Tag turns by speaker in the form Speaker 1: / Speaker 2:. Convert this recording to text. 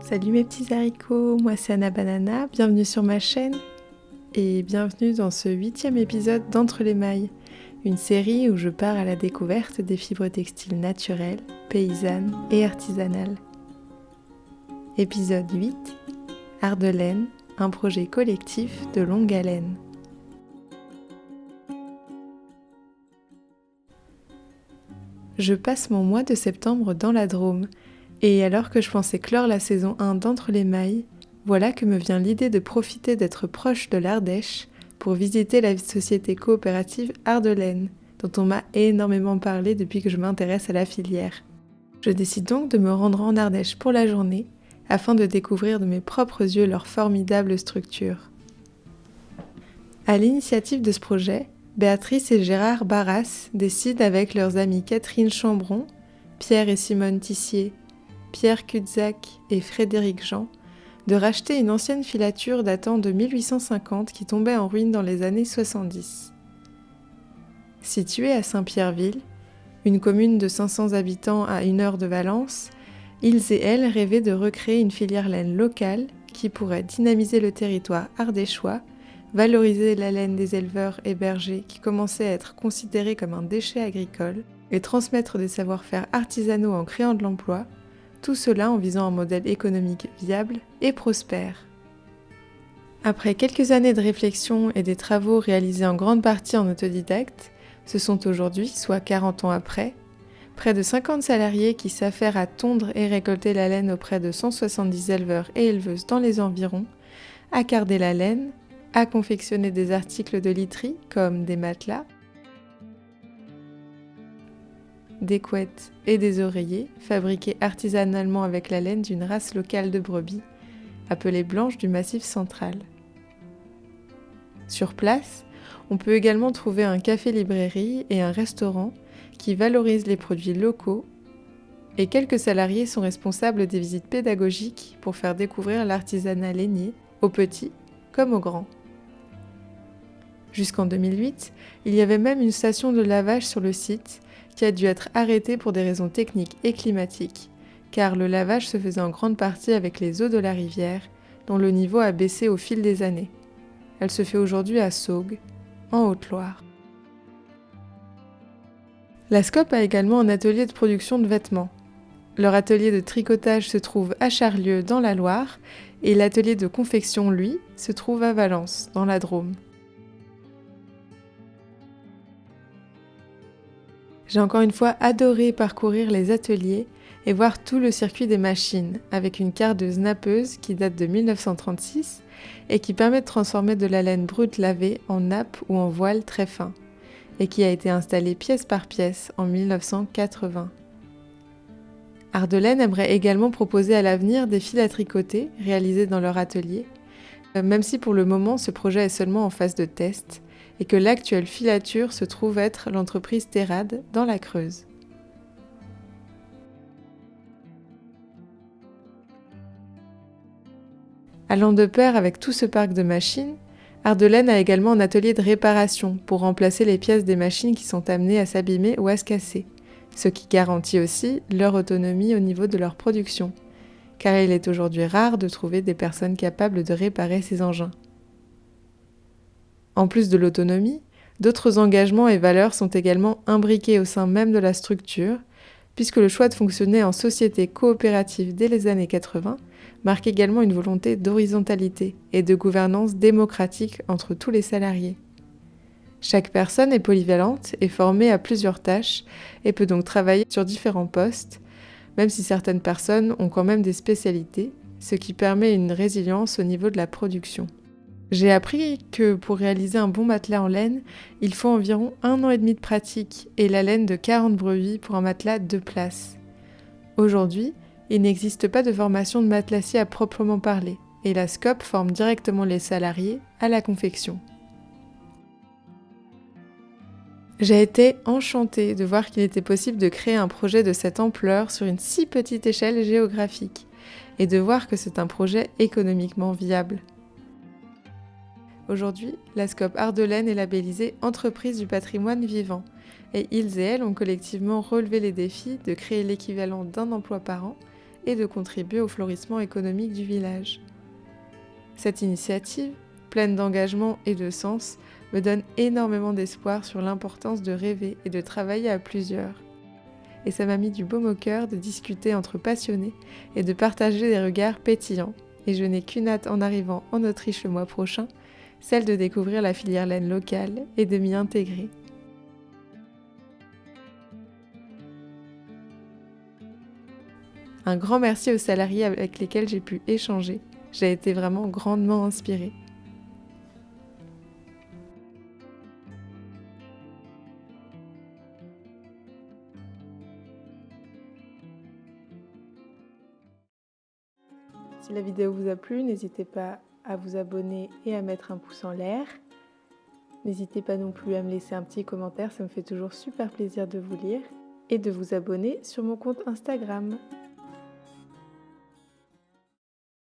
Speaker 1: Salut mes petits haricots, moi c'est Anna Banana, bienvenue sur ma chaîne et bienvenue dans ce 8e épisode d'Entre les mailles, une série où je pars à la découverte des fibres textiles naturelles, paysannes et artisanales. Épisode 8, Art de laine, un projet collectif de longue haleine. Je passe mon mois de septembre dans la Drôme. Et alors que je pensais clore la saison 1 d'Entre les mailles, voilà que me vient l'idée de profiter d'être proche de l'Ardèche pour visiter la société coopérative Art de laine, dont on m'a énormément parlé depuis que je m'intéresse à la filière. Je décide donc de me rendre en Ardèche pour la journée, afin de découvrir de mes propres yeux leur formidable structure. À l'initiative de ce projet, Béatrice et Gérard Barras décident avec leurs amis Catherine Chambron, Pierre et Simone Tissier, Pierre Cudzac et Frédéric Jean, de racheter une ancienne filature datant de 1850 qui tombait en ruine dans les années 70. Située à Saint-Pierreville, une commune de 500 habitants à 1 heure de Valence, ils et elles rêvaient de recréer une filière laine locale qui pourrait dynamiser le territoire ardéchois, valoriser la laine des éleveurs et bergers qui commençaient à être considérés comme un déchet agricole et transmettre des savoir-faire artisanaux en créant de l'emploi, tout cela en visant un modèle économique viable et prospère. Après quelques années de réflexion et des travaux réalisés en grande partie en autodidacte, ce sont aujourd'hui, soit 40 ans après, près de 50 salariés qui s'affairent à tondre et récolter la laine auprès de 170 éleveurs et éleveuses dans les environs, à carder la laine, à confectionner des articles de literie comme des matelas, des couettes et des oreillers fabriqués artisanalement avec la laine d'une race locale de brebis, appelée blanche du Massif central. Sur place, on peut également trouver un café-librairie et un restaurant qui valorisent les produits locaux, et quelques salariés sont responsables des visites pédagogiques pour faire découvrir l'artisanat lainier aux petits comme aux grands. Jusqu'en 2008, il y avait même une station de lavage sur le site qui a dû être arrêtée pour des raisons techniques et climatiques, car le lavage se faisait en grande partie avec les eaux de la rivière, dont le niveau a baissé au fil des années. Elle se fait aujourd'hui à Saugues, en Haute-Loire. La SCOP a également un atelier de production de vêtements. Leur atelier de tricotage se trouve à Charlieu, dans la Loire, et l'atelier de confection, lui, se trouve à Valence, dans la Drôme. J'ai encore une fois adoré parcourir les ateliers et voir tout le circuit des machines, avec une cardeuse nappeuse qui date de 1936 et qui permet de transformer de la laine brute lavée en nappe ou en voile très fin, et qui a été installée pièce par pièce en 1980. Art de laine aimerait également proposer à l'avenir des fils à tricoter réalisés dans leur atelier, même si pour le moment ce projet est seulement en phase de test, et que l'actuelle filature se trouve être l'entreprise Terrade dans la Creuse. Allant de pair avec tout ce parc de machines, Art de laine a également un atelier de réparation pour remplacer les pièces des machines qui sont amenées à s'abîmer ou à se casser, ce qui garantit aussi leur autonomie au niveau de leur production, car il est aujourd'hui rare de trouver des personnes capables de réparer ces engins. En plus de l'autonomie, d'autres engagements et valeurs sont également imbriqués au sein même de la structure, puisque le choix de fonctionner en société coopérative dès les années 80 marque également une volonté d'horizontalité et de gouvernance démocratique entre tous les salariés. Chaque personne est polyvalente et formée à plusieurs tâches et peut donc travailler sur différents postes, même si certaines personnes ont quand même des spécialités, ce qui permet une résilience au niveau de la production. J'ai appris que pour réaliser un bon matelas en laine, il faut environ 1 an et demi de pratique et la laine de 40 brebis pour un matelas 2 places. Aujourd'hui, il n'existe pas de formation de matelassier à proprement parler et la SCOP forme directement les salariés à la confection. J'ai été enchantée de voir qu'il était possible de créer un projet de cette ampleur sur une si petite échelle géographique et de voir que c'est un projet économiquement viable. Aujourd'hui, la SCOP Art de laine est labellisée Entreprise du patrimoine vivant et ils et elles ont collectivement relevé les défis de créer l'équivalent d'un emploi par an et de contribuer au florissement économique du village. Cette initiative, pleine d'engagement et de sens, me donne énormément d'espoir sur l'importance de rêver et de travailler à plusieurs. Et ça m'a mis du baume au cœur de discuter entre passionnés et de partager des regards pétillants. Et je n'ai qu'une hâte en arrivant en Autriche le mois prochain, celle de découvrir la filière laine locale et de m'y intégrer. Un grand merci aux salariés avec lesquels j'ai pu échanger. J'ai été vraiment grandement inspirée. Si la vidéo vous a plu, n'hésitez pas à vous abonner et à mettre un pouce en l'air. N'hésitez pas non plus à me laisser un petit commentaire, ça me fait toujours super plaisir de vous lire. Et de vous abonner sur mon compte Instagram.